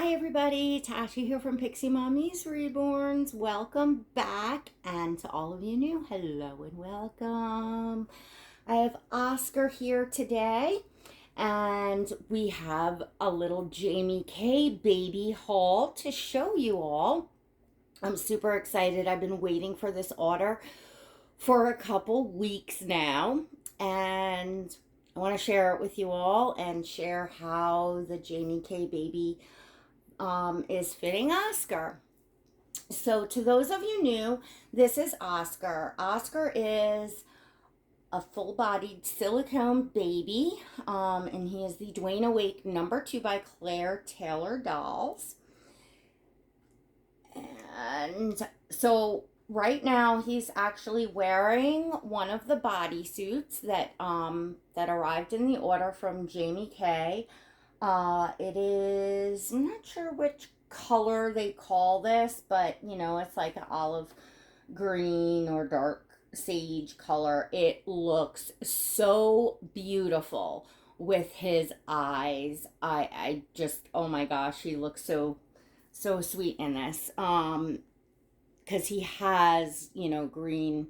Hi everybody, Tasha here from Pixie Mommy's Reborns. Welcome back, and to all of you new, hello and welcome. I have Oscar here today, and we have a little Jamie K baby haul to show you all. I'm super excited. I've been waiting for this order for a couple weeks now, and I want to share it with you all and share how the Jamie K baby is fitting Oscar. So, to those of you new, this is Oscar. Oscar is a full bodied silicone baby, and he is the Dwayne Awake #2 by Claire Taylor Dolls. And so, right now, he's actually wearing one of the bodysuits that arrived in the order from Jamie K. It is, I'm not sure which color they call this, but it's like an olive green or dark sage color. It looks so beautiful with his eyes. I just, oh my gosh, he looks so sweet in this. Because he has, green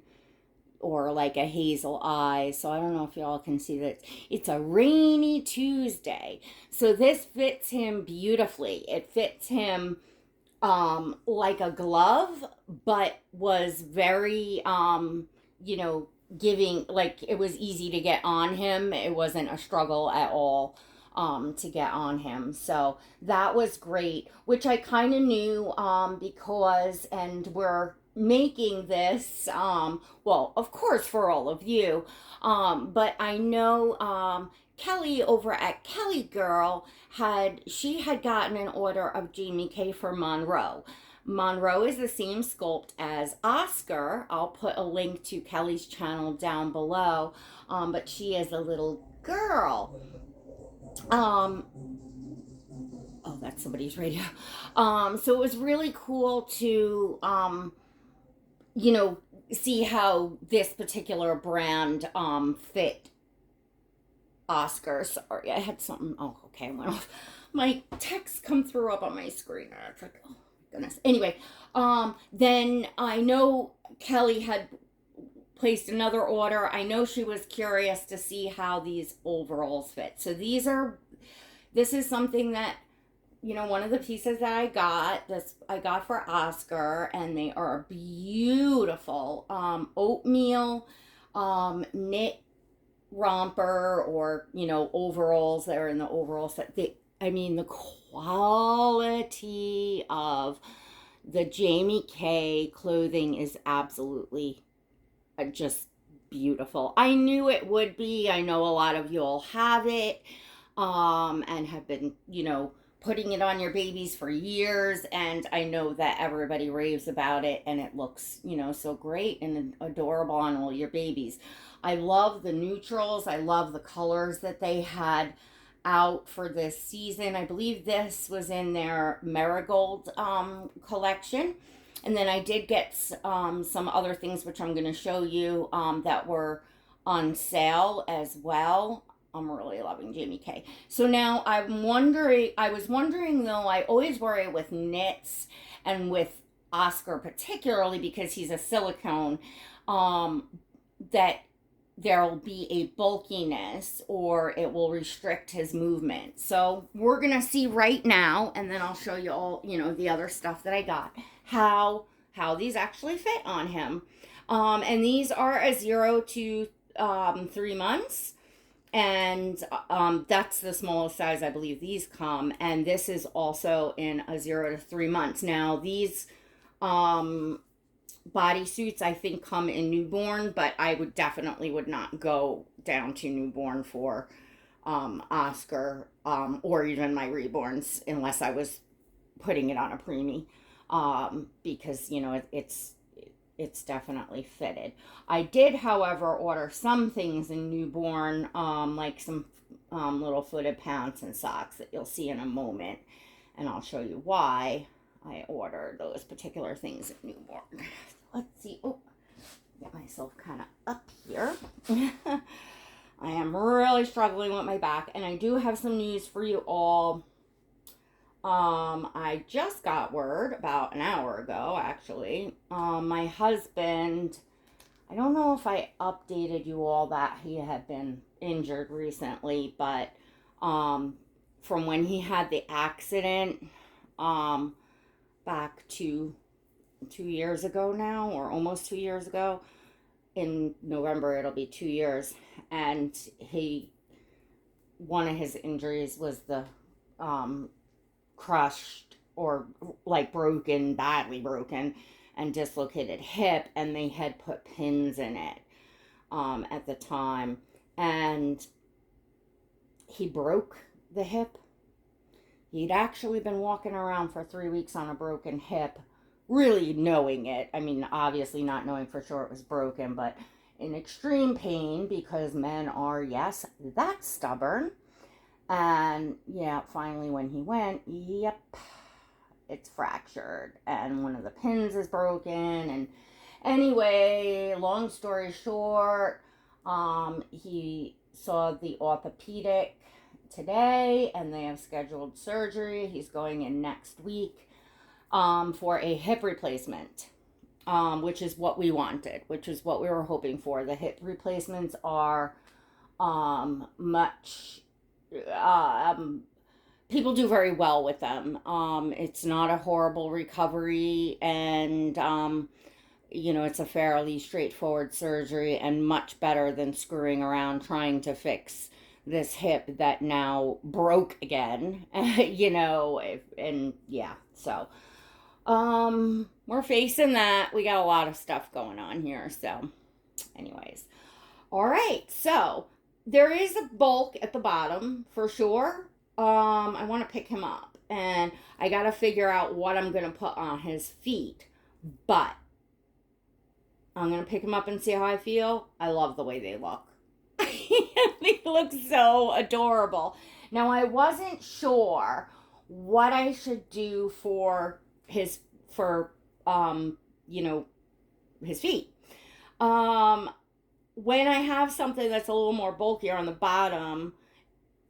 or like a hazel eye. So I don't know if y'all can see that. It's a rainy Tuesday. So this fits him beautifully. It fits him like a glove, but was very giving, like, it was easy to get on him. It wasn't a struggle at all to get on him. So that was great, which I kind of knew because, and we're making this, well, of course, for all of you, but I know Kelly over at Kelly Girl she had gotten an order of Jamie K for Monroe. Monroe is the same sculpt as Oscar. I'll put a link to Kelly's channel down below, but she is a little girl. Um, oh, that's somebody's radio. So it was really cool to, see how this particular brand fit Oscar. Sorry, I had something. Oh, okay, I went off. My text come through up on my screen. It's like, oh goodness. Anyway, then I know Kelly had placed another order. I know she was curious to see how these overalls fit. So this is something that, one of the pieces that I got for Oscar, and they are beautiful oatmeal knit romper, or overalls that are in the overall set. The quality of the Jamie K clothing is absolutely just beautiful. I knew it would be. I know a lot of you all have it and have been putting it on your babies for years, and I know that everybody raves about it, and it looks so great and adorable on all your babies. I love the neutrals. I love the colors that they had out for this season. I believe this was in their marigold collection, and then I did get some other things which I'm going to show you that were on sale as well. I'm really loving Jamie K. So now I was wondering though, I always worry with knits and with Oscar particularly because he's a silicone, that there'll be a bulkiness or it will restrict his movement. So we're going to see right now, and then I'll show you all, the other stuff that I got, how these actually fit on him. And these are a 0 to 3 months. And that's the smallest size I believe these come, and this is also in a 0 to 3 months. Now these bodysuits I think come in newborn, but I would not go down to newborn for Oscar or even my reborns unless I was putting it on a preemie, because it's definitely fitted. I did, however, order some things in newborn, like some little footed pants and socks that you'll see in a moment. And I'll show you why I ordered those particular things in newborn. Let's see. Oh, get myself kind of up here. I am really struggling with my back, and I do have some news for you all. I just got word about an hour ago, actually. My husband, I don't know if I updated you all that he had been injured recently, but um, from when he had the accident, um, back to 2 years ago now, or almost 2 years ago. In November, it'll be 2 years. And one of his injuries was the um, crushed or like broken, badly broken, and dislocated hip, and they had put pins in it at the time. And he broke the hip. He'd actually been walking around for 3 weeks on a broken hip, really knowing it. I mean, obviously not knowing for sure it was broken, but in extreme pain because men are, yes, that stubborn. And yeah, finally when he went, yep, it's fractured and one of the pins is broken. And anyway, long story short, he saw the orthopedic today and they have scheduled surgery. He's going in next week for a hip replacement, which is what we wanted, which is what we were hoping for. The hip replacements are much people do very well with them. It's not a horrible recovery, and it's a fairly straightforward surgery and much better than screwing around trying to fix this hip that now broke again. And yeah, so we're facing that. We got a lot of stuff going on here. So, anyways, all right. So there is a bulk at the bottom for sure. I want to pick him up, and I got to figure out what I'm going to put on his feet. But I'm going to pick him up and see how I feel. I love the way they look. They look so adorable. Now, I wasn't sure what I should do for his his feet. When I have something that's a little more bulkier on the bottom,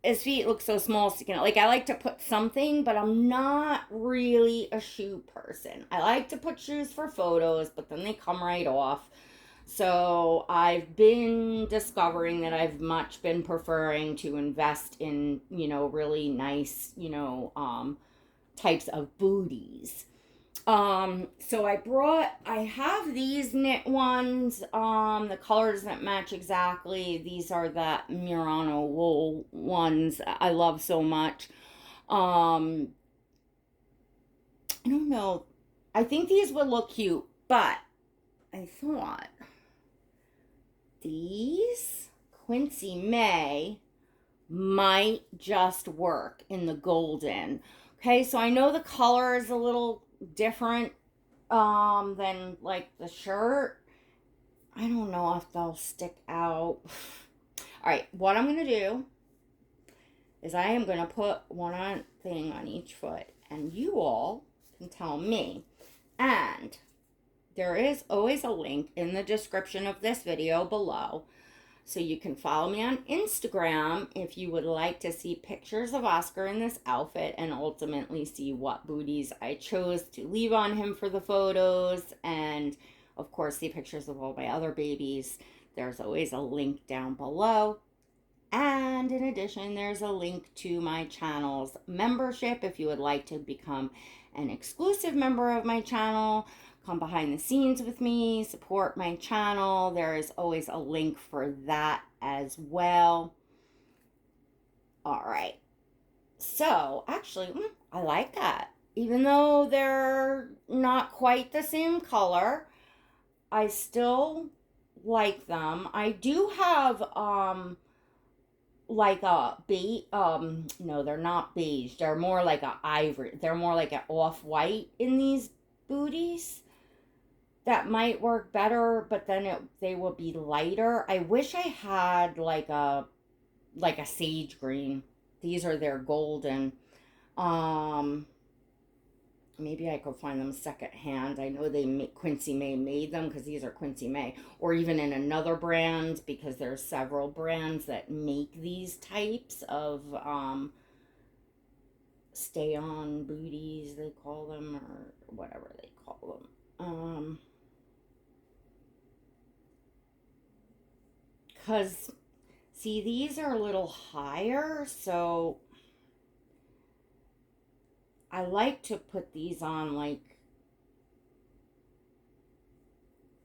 his feet look so small, like I like to put something, but I'm not really a shoe person. I like to put shoes for photos, but then they come right off. So I've been discovering that I've much been preferring to invest in, really nice, types of booties. So I have these knit ones. The color doesn't match exactly. These are the Murano wool ones I love so much. I don't know. I think these would look cute, but I thought these Quincy May might just work in the golden. Okay, so I know the color is a little different than like the shirt. I don't know if they'll stick out. All right, what I'm going to do is I am going to put one thing on each foot, and you all can tell me. And there is always a link in the description of this video below. So you can follow me on Instagram if you would like to see pictures of Oscar in this outfit and ultimately see what booties I chose to leave on him for the photos. And of course, see pictures of all my other babies. There's always a link down below. And in addition, there's a link to my channel's membership if you would like to become an exclusive member of my channel. Come behind the scenes with me, support my channel. There is always a link for that as well. All right. So, actually, I like that. Even though they're not quite the same color, I still like them. I do have, like a no, they're not beige. They're more like a ivory. They're more like an off-white in these booties. That might work better, but then they will be lighter. I wish I had like a sage green. These are their golden. Maybe I could find them secondhand. I know Quincy May made them because these are Quincy May, or even in another brand because there's several brands that make these types of stay-on booties, they call them, or whatever they call them. Because, see, these are a little higher, so I like to put these on, like,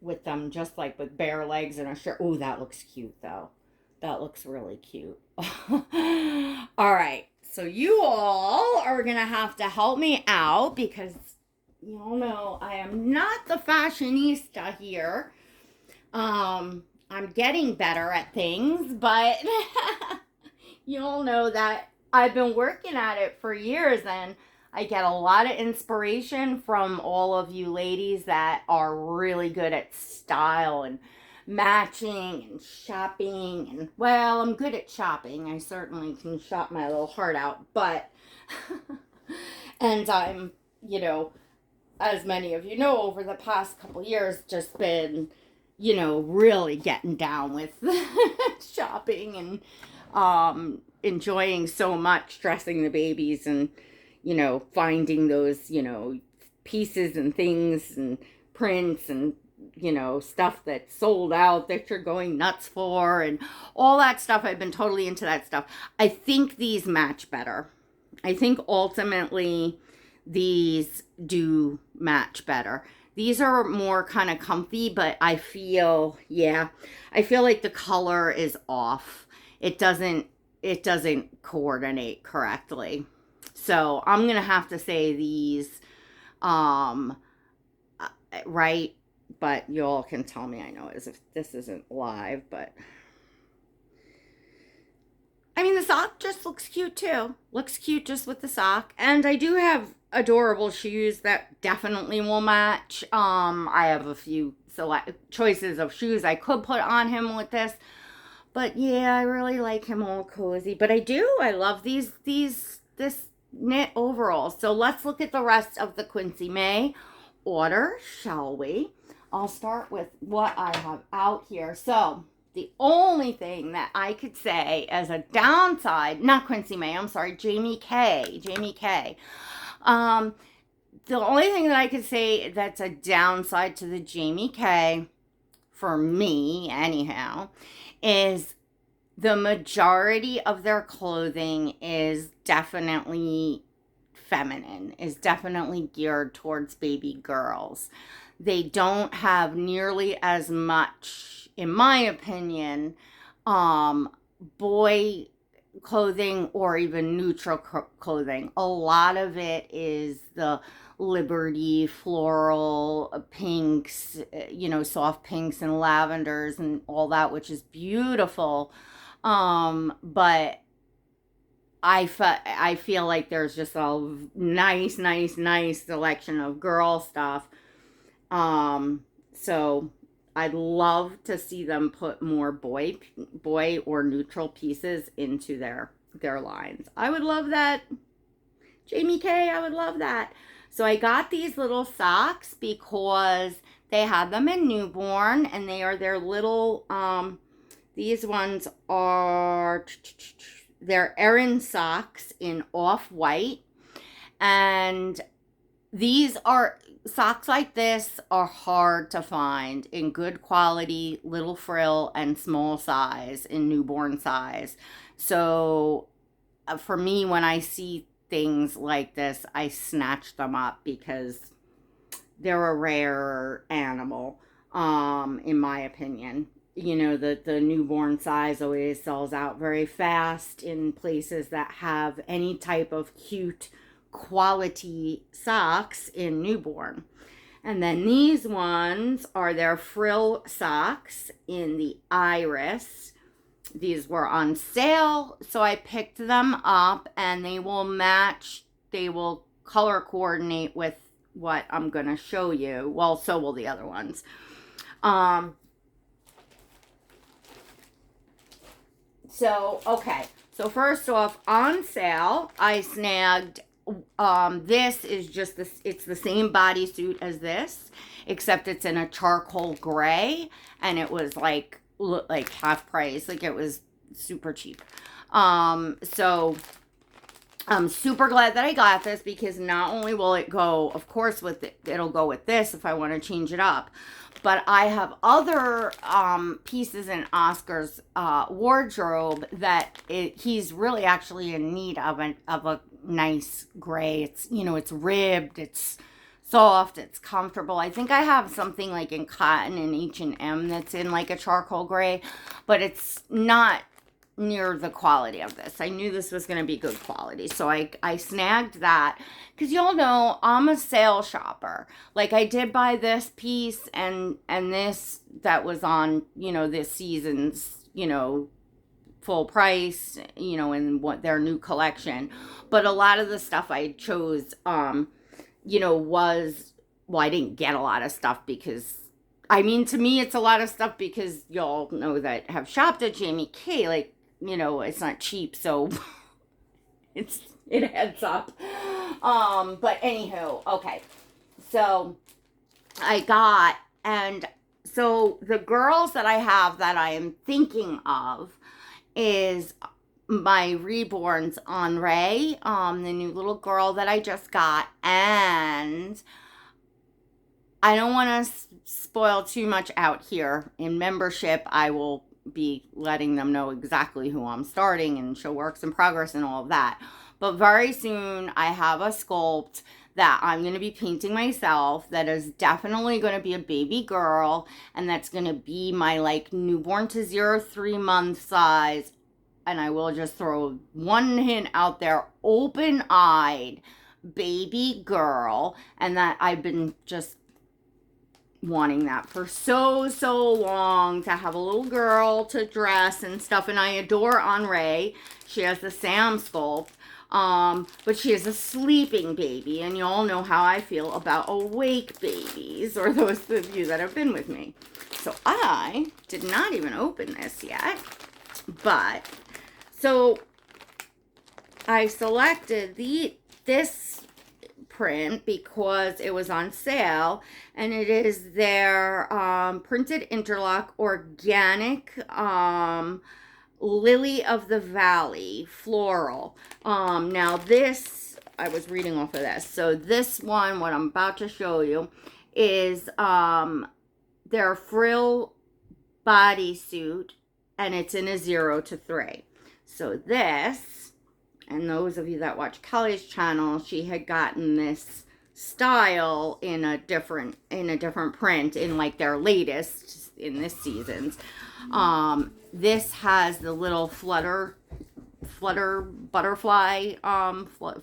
with them just like with bare legs and a shirt. Oh, that looks cute, though. That looks really cute. All right. So you all are going to have to help me out because you all know I am not the fashionista here. I'm getting better at things, but you all know that I've been working at it for years, and I get a lot of inspiration from all of you ladies that are really good at style and matching and shopping. And, well, I'm good at shopping. I certainly can shop my little heart out, but, and I'm, you know, as many of you know, over the past couple years, just been, you know, really getting down with shopping and enjoying so much dressing the babies and, you know, finding those, you know, pieces and things and prints and, you know, stuff that's sold out that you're going nuts for and all that stuff. I've been totally into that stuff. I think these match better. I think ultimately these do match better. These are more kind of comfy, but I feel, yeah, I feel like the color is off. It doesn't coordinate correctly. So I'm going to have to say these, right? But you all can tell me, I know, as if this isn't live, but I mean, the sock just looks cute too. Looks cute just with the sock. And I do have adorable shoes that definitely will match. I have a few choices of shoes I could put on him with this. But yeah, I really like him all cozy. But I love this knit overalls. So let's look at the rest of the Quincy May order, shall we? I'll start with what I have out here. So the only thing that I could say as a downside, not Quincy May, I'm sorry, Jamie K. The only thing that I could say that's a downside to the Jamie K, for me anyhow, is the majority of their clothing is definitely feminine, is definitely geared towards baby girls. They don't have nearly as much, in my opinion, boy clothing or even neutral clothing. A lot of it is the Liberty floral pinks, you know, soft pinks and lavenders and all that, which is beautiful. But I feel like there's just a nice selection of girl stuff. So I'd love to see them put more boy or neutral pieces into their lines. I would love that. Jamie K, I would love that. So I got these little socks because they had them in newborn, and they are their little, these ones are, they're Erin socks in off-white. And these are, socks like this are hard to find in good quality, little frill and small size, in newborn size. So for me, when I see things like this, I snatch them up because they're a rare animal, in my opinion. You know, the newborn size always sells out very fast in places that have any type of cute quality socks in newborn. And then these ones are their frill socks in the iris. These were on sale, so I picked them up, and they will match, they will color coordinate with what I'm going to show you. Well, so will the other ones. Okay. So first off, on sale, I snagged, this is just this, it's the same bodysuit as this, except it's in a charcoal gray, and it was like half price, like it was super cheap. So I'm super glad that I got this because not only will it go, of course, with it, it'll go with this if I want to change it up, but I have other pieces in Oscar's wardrobe that he's really actually in need of a nice gray. It's, you know, it's ribbed, it's soft, it's comfortable. I think I have something like in cotton and H&M that's in like a charcoal gray, but it's not near the quality of this. I knew this was going to be good quality. So I snagged that because y'all know I'm a sale shopper. Like I did buy this piece and this that was on, you know, this season's, you know, full price, you know, in what their new collection. But a lot of the stuff I chose, you know, was, well, I didn't get a lot of stuff because I mean, to me, it's a lot of stuff because y'all know that have shopped at Jamie K. Like, you know, it's not cheap, so it adds up. But anywho, okay. So I got, and so the girls that I have that I am thinking of is my reborns on Ray, the new little girl that I just got, and I don't want to spoil too much out here. In membership, I will be letting them know exactly who I'm starting and show works in progress and all of that. But very soon, I have a sculpt that I'm going to be painting myself that is definitely going to be a baby girl, and that's going to be my like newborn to 0-3 month size. And I will just throw one hint out there, open-eyed baby girl, and that I've been just wanting that for so long, to have a little girl to dress and stuff. And I adore Henri. She has the Sam sculpt, but she is a sleeping baby, and you all know how I feel about awake babies, or those of you that have been with me. So I did not even open this yet, but so I selected this print because it was on sale, and it is their printed interlock organic lily of the valley floral. Now this, I was reading off of this, so this one, what I'm about to show you, is their Frill bodysuit, and it's in a 0-3. So this, and those of you that watch Kelly's channel, she had gotten this style in a different print in like their latest in this season's. This has the little flutter butterfly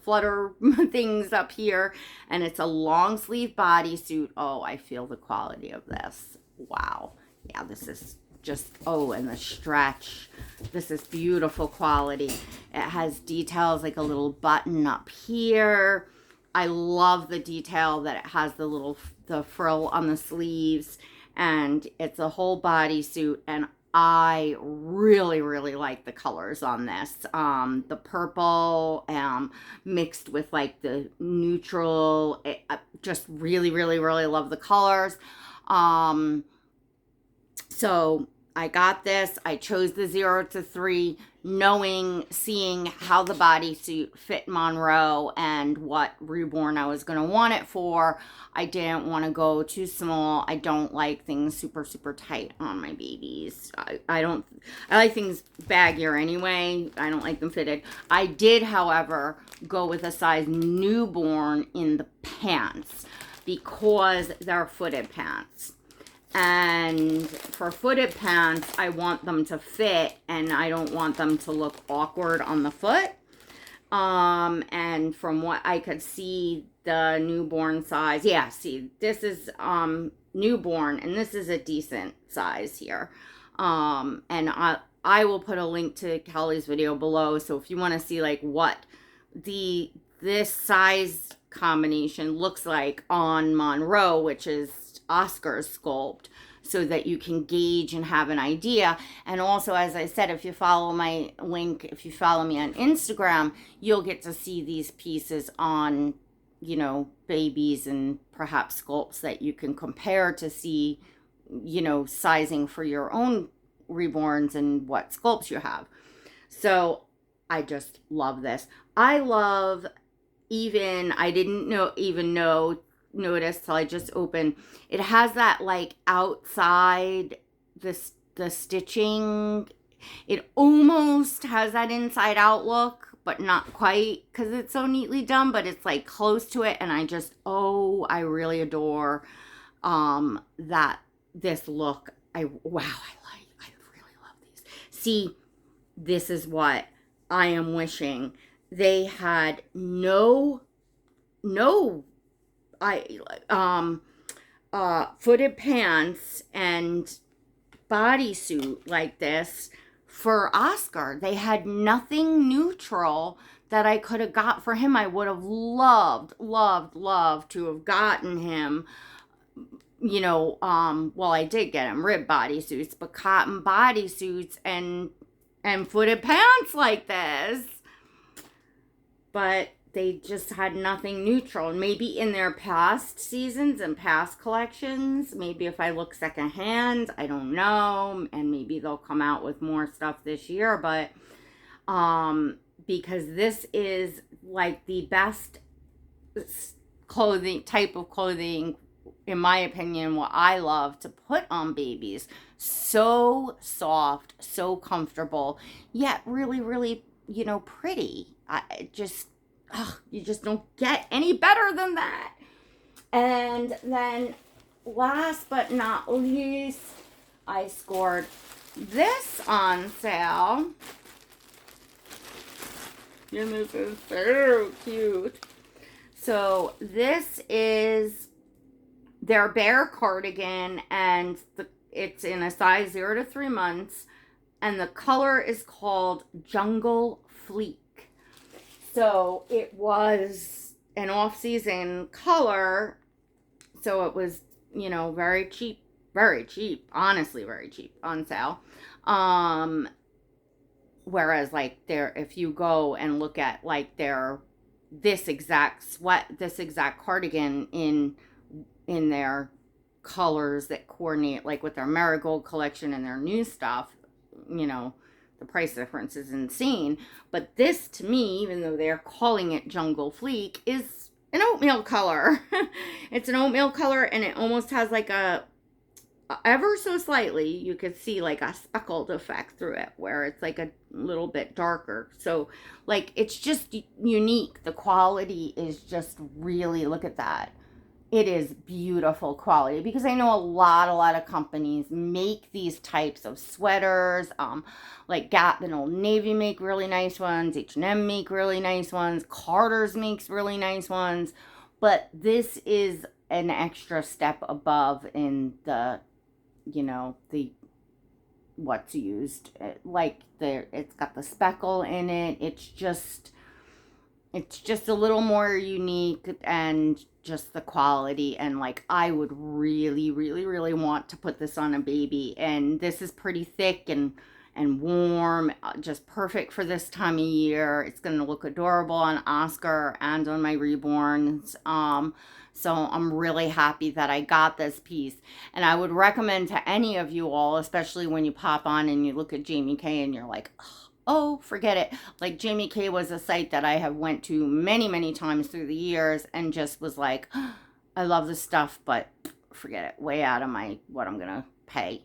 flutter things up here, and it's a long sleeve bodysuit. Oh, I feel the quality of this. Wow. Yeah, this is just, oh, and the stretch, this is beautiful quality. It has details like a little button up here. I love the detail that it has the frill on the sleeves, and it's a whole bodysuit, and I really like the colors on this. The purple mixed with like the neutral. I just really love the colors. So I got this. I chose the 0-3, seeing how the bodysuit fit Monroe and what reborn I was going to want it for. I didn't want to go too small. I don't like things super tight on my babies. I like things baggier anyway. I don't like them fitted. I did, however, go with a size newborn in the pants because they're footed pants. And for footed pants, I want them to fit, and I don't want them to look awkward on the foot. And from what I could see, the newborn size, yeah, see, this is newborn, and this is a decent size here. And I will put a link to Kelly's video below, so if you want to see like what this size combination looks like on Monroe, which is Oscar's sculpt, so that you can gauge and have an idea. And also, as I said, if you follow my link, if you follow me on Instagram, you'll get to see these pieces on, you know, babies, and perhaps sculpts that you can compare to see, you know, sizing for your own reborns and what sculpts you have. So I just love this. I love, even, I didn't notice till I just opened. It has that like outside, the stitching. It almost has that inside out look, but not quite, because it's so neatly done, but it's like close to it. And I really adore that this look. I really love these. See, this is what I am wishing. They had no footed pants and bodysuit like this for Oscar. They had nothing neutral that I could have got for him. I would have loved to have gotten him, well, I did get him rib bodysuits, but cotton bodysuits and footed pants like this. But they just had nothing neutral. And maybe in their past seasons and past collections, maybe if I look secondhand, I don't know, and maybe they'll come out with more stuff this year, but because this is like the best type of clothing, in my opinion, what I love to put on babies. So soft, so comfortable, yet really, really, pretty. You just don't get any better than that. And then last but not least, I scored this on sale. And this is so cute. So this is their bear cardigan, and it's in a size 0 to 3 months, and the color is called Jungle Fleek. So it was an off-season color, so it was, very cheap, honestly very cheap on sale. Whereas like if you go and look at like this exact cardigan in their colors that coordinate like with their marigold collection and their new stuff, the price difference is insane. But this, to me, even though they're calling it Jungle Fleek, is an oatmeal color. It's an oatmeal color, and it almost has like ever so slightly, you could see like a speckled effect through it, where it's like a little bit darker. So like, it's just unique. The quality is just really, look at that. It is beautiful quality, because I know a lot of companies make these types of sweaters. Like Gap and Old Navy make really nice ones. H&M make really nice ones. Carter's makes really nice ones. But this is an extra step above in the, what's used. It's got the speckle in it. It's just a little more unique, and just the quality, and like I would really, really, really want to put this on a baby. And this is pretty thick and warm, just perfect for this time of year. It's going to look adorable on Oscar and on my reborns. So I'm really happy that I got this piece, and I would recommend to any of you all, especially when you pop on and you look at Jamie K and you're like, oh, forget it. Like, Jamie K was a site that I have went to many, many times through the years, and just was like, I love this stuff, but forget it. Way out of what I'm going to pay,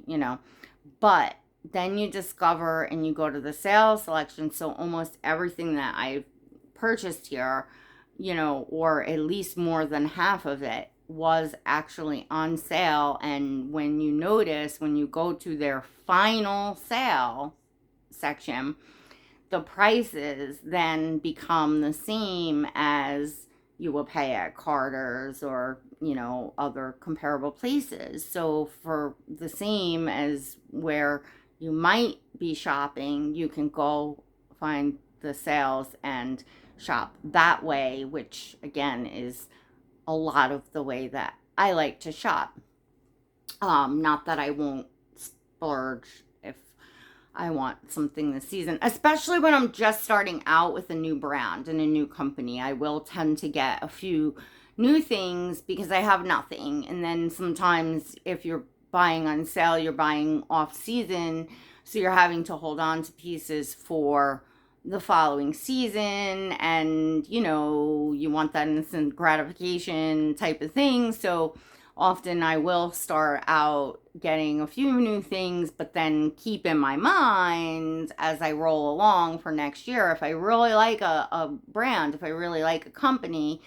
But then you discover, and you go to the sales selection. So almost everything that I've purchased here, or at least more than half of it, was actually on sale. And when you go to their final sale section, the prices then become the same as you will pay at Carter's or, other comparable places. So for the same as where you might be shopping, you can go find the sales and shop that way, which again is a lot of the way that I like to shop. Not that I won't splurge if I want something this season, especially when I'm just starting out with a new brand and a new company. I will tend to get a few new things because I have nothing. And then sometimes if you're buying on sale, you're buying off season, so you're having to hold on to pieces for the following season, and you want that instant gratification type of thing. So often I will start out getting a few new things, but then keep in my mind as I roll along for next year, if I really like a brand, if I really like a company,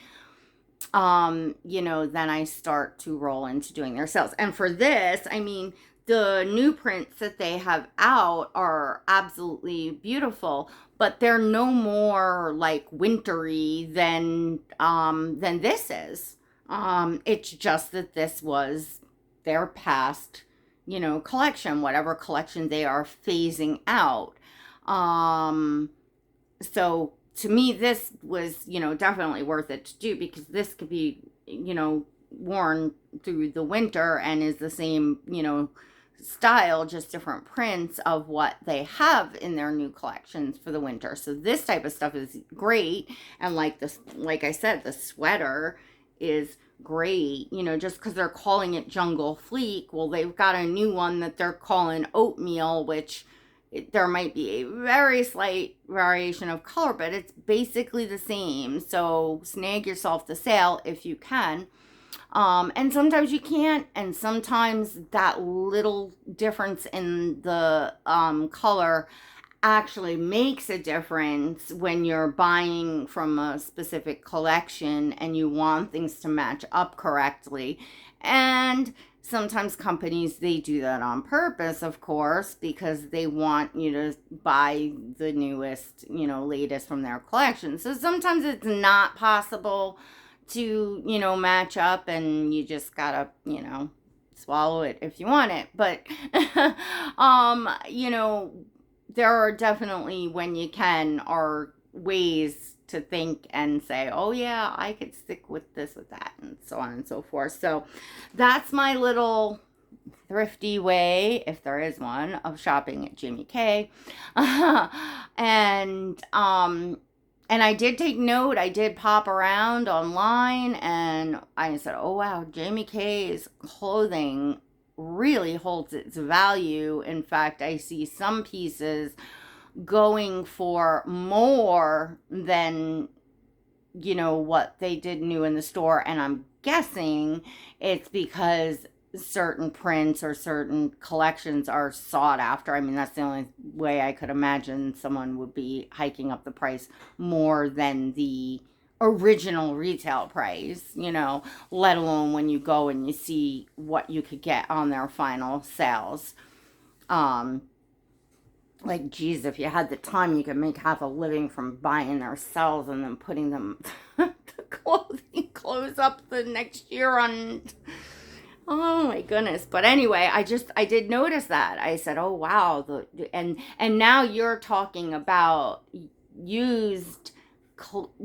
then I start to roll into doing their sales. And for this, I mean, the new prints that they have out are absolutely beautiful, but they're no more like wintry than this is. It's just that this was their past, collection, whatever collection they are phasing out. So to me, this was, definitely worth it to do, because this could be, worn through the winter and is the same, style, just different prints of what they have in their new collections for the winter. So this type of stuff is great. And like this, like I said, the sweater is great, just because they're calling it Jungle Fleek. Well, they've got a new one that they're calling Oatmeal, which there might be a very slight variation of color, but it's basically the same. So snag yourself the sale if you can. And sometimes you can't, and sometimes that little difference in the color actually makes a difference when you're buying from a specific collection and you want things to match up correctly. And sometimes companies, they do that on purpose, of course, because they want you to buy the newest, latest from their collection. So sometimes it's not possible to, match up, and you just gotta, swallow it if you want it. But, there are definitely, when you can, are ways to think and say, oh yeah, I could stick with this, with that, and so on and so forth. So that's my little thrifty way, if there is one, of shopping at Jamie K. And I did take note. I did pop around online, and I said, oh wow, Jamie K's clothing really holds its value. In fact, I see some pieces going for more than, what they did new in the store. And I'm guessing it's because certain prints or certain collections are sought after. I mean, that's the only way I could imagine someone would be hiking up the price more than the original retail price, let alone when you go and you see what you could get on their final sales. Like, geez, if you had the time, you could make half a living from buying their sales and then putting them the clothes up the next year on. Oh my goodness. But anyway, I did notice that. I said, oh wow. And now you're talking about used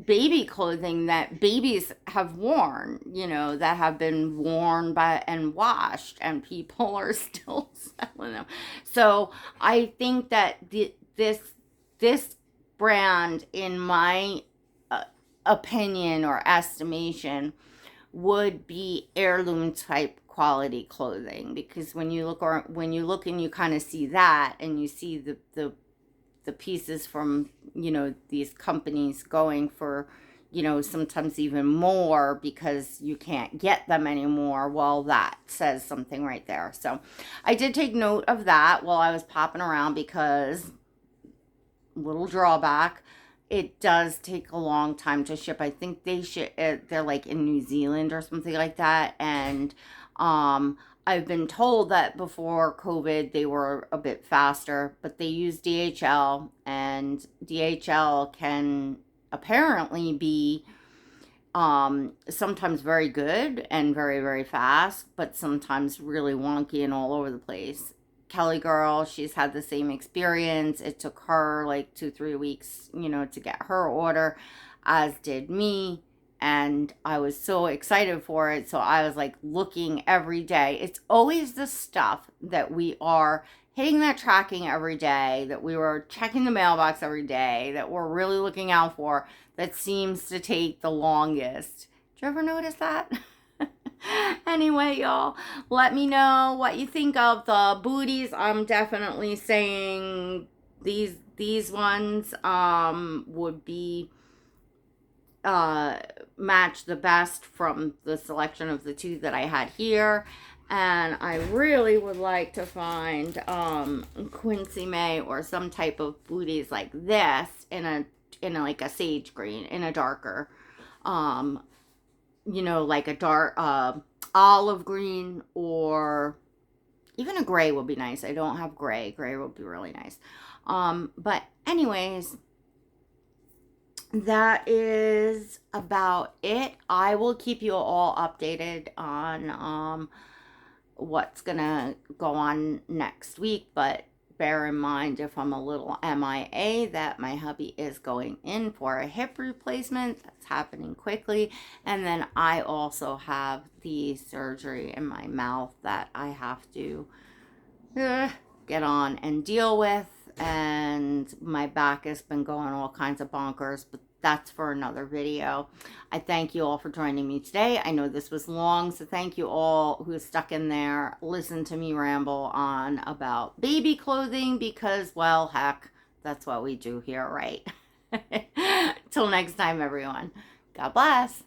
baby clothing that babies have worn, that have been worn by and washed, and people are still selling them. So I think that this brand, in my opinion or estimation, would be heirloom type quality clothing, because when you look and you kind of see that, and you see the pieces from these companies going for sometimes even more because you can't get them anymore. Well, that says something right there. So I did take note of that while I was popping around, because little drawback, it does take a long time to ship. I think they're like in New Zealand or something like that. And I've been told that before COVID they were a bit faster, but they use DHL, and DHL can apparently be sometimes very good and very, very fast, but sometimes really wonky and all over the place. Kelly girl, she's had the same experience. It took her like 2-3 weeks, to get her order, as did me. And I was so excited for it. So I was like looking every day. It's always the stuff that we are hitting that tracking every day, that we were checking the mailbox every day, that we're really looking out for, that seems to take the longest. Did you ever notice that? Anyway, y'all, let me know what you think of the booties. I'm definitely saying these ones would be match the best from the selection of the two that I had here. And I really would like to find Quincy May or some type of booties like this in a like a sage green, in a darker, you know, like a dark olive green, or even a gray would be nice. I don't have gray. Gray would be really nice. But anyways, that is about it. I will keep you all updated on what's gonna go on next week, but bear in mind, if I'm a little MIA, that my hubby is going in for a hip replacement. That's happening quickly. And then I also have the surgery in my mouth that I have to get on and deal with. And my back has been going all kinds of bonkers, but that's for another video. I thank you all for joining me today. I know this was long, so thank you all who stuck in there, listen to me ramble on about baby clothing, because, well, heck, that's what we do here, right? Till next time, everyone. God bless.